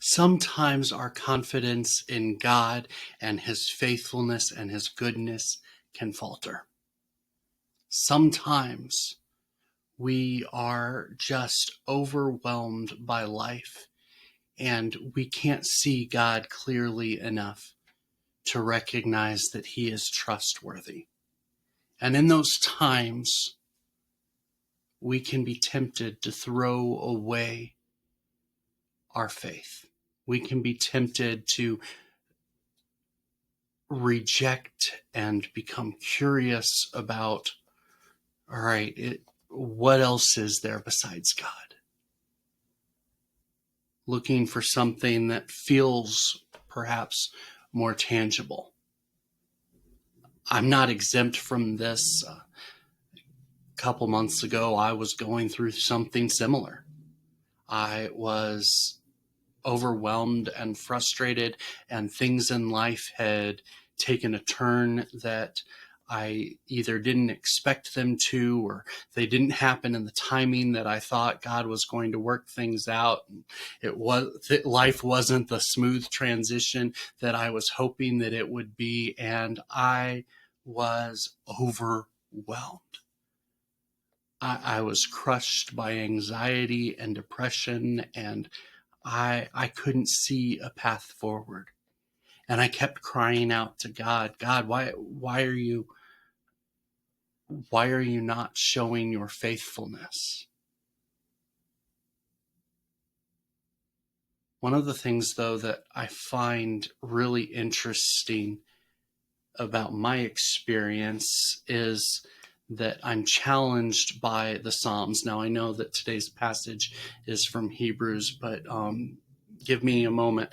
Sometimes our confidence in God and his faithfulness and his goodness can falter. Sometimes we are just overwhelmed by life and we can't see God clearly enough to recognize that he is trustworthy. And in those times, we can be tempted to throw away our faith. We can be tempted to reject and become curious about, all right, what else is there besides God? Looking for something that feels perhaps more tangible. I'm not exempt from this. A couple months ago, I was going through something similar. I was overwhelmed and frustrated, and things in life had taken a turn that I either didn't expect them to, or they didn't happen in the timing that I thought God was going to work things out. Life wasn't the smooth transition that I was hoping that it would be, and I was overwhelmed. I was crushed by anxiety and depression, and I couldn't see a path forward. And I kept crying out to God, God, why are you not showing your faithfulness? One of the things, though, that I find really interesting about my experience is that I'm challenged by the Psalms. Now, I know that today's passage is from Hebrews, but give me a moment.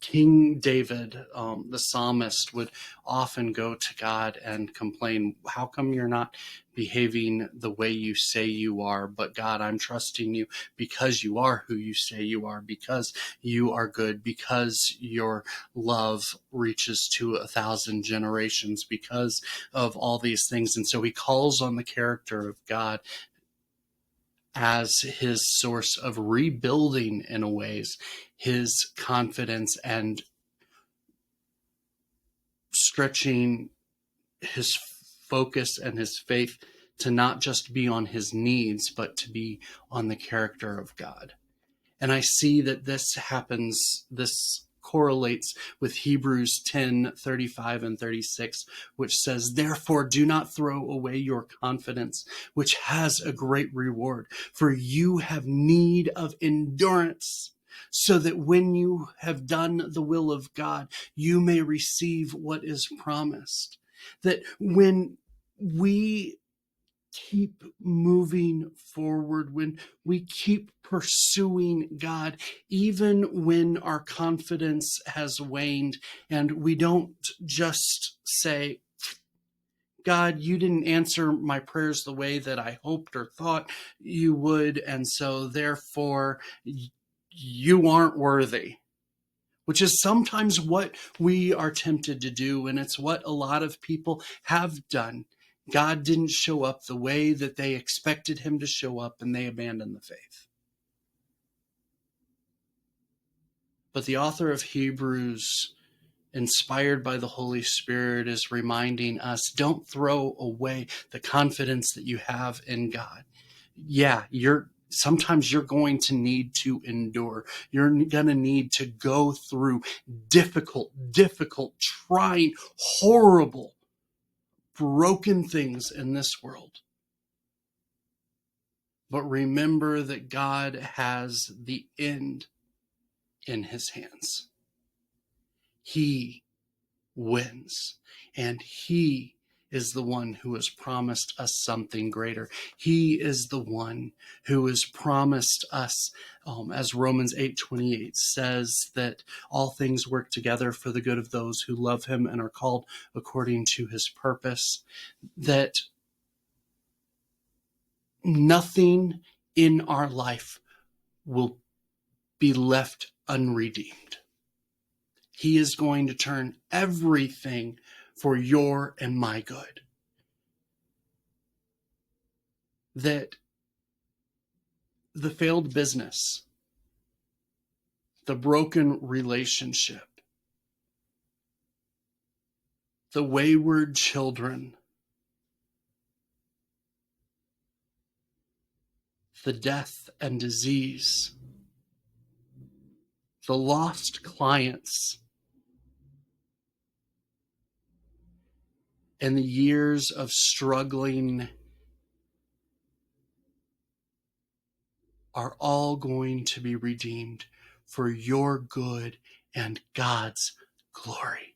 King David, the psalmist, would often go to God and complain, how come you're not behaving the way you say you are? But God, I'm trusting you because you are who you say you are, because you are good, because your love reaches to 1,000 generations, because of all these things. And so he calls on the character of God as his source of rebuilding, in a ways, his confidence and stretching his focus and his faith to not just be on his needs, but to be on the character of God. And I see that this correlates with Hebrews 10:35 and 36, which says, therefore do not throw away your confidence, which has a great reward, for you have need of endurance, so that when you have done the will of God, you may receive what is promised. That when we keep moving forward, when we keep pursuing God, even when our confidence has waned, and we don't just say, God, you didn't answer my prayers the way that I hoped or thought you would, and so therefore you aren't worthy. Which is sometimes what we are tempted to do, and it's what a lot of people have done. God didn't show up the way that they expected him to show up, and they abandoned the faith. But the author of Hebrews, inspired by the Holy Spirit, is reminding us, don't throw away the confidence that you have in God. Yeah, sometimes you're going to need to endure. You're going to need to go through difficult, trying, horrible, broken things in this world. But remember that God has the end in his hands. He wins, and he is the one who has promised us something greater. He is the one who has promised us, as Romans 8:28 says, that all things work together for the good of those who love him and are called according to his purpose. That nothing in our life will be left unredeemed. He is going to turn everything for your and my good. That the failed business, the broken relationship, the wayward children, the death and disease, the lost clients, and the years of struggling are all going to be redeemed for your good and God's glory.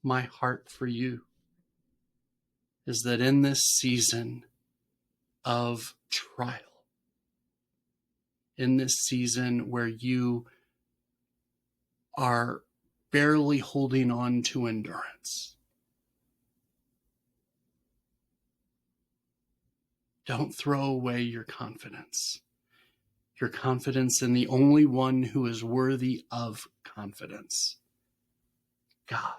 My heart for you is that in this season of trial, in this season where you are barely holding on to endurance, don't throw away your confidence in the only one who is worthy of confidence, God.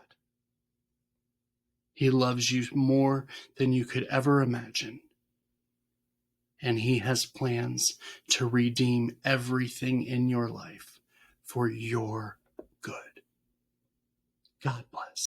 He loves you more than you could ever imagine. And he has plans to redeem everything in your life for your good. God bless.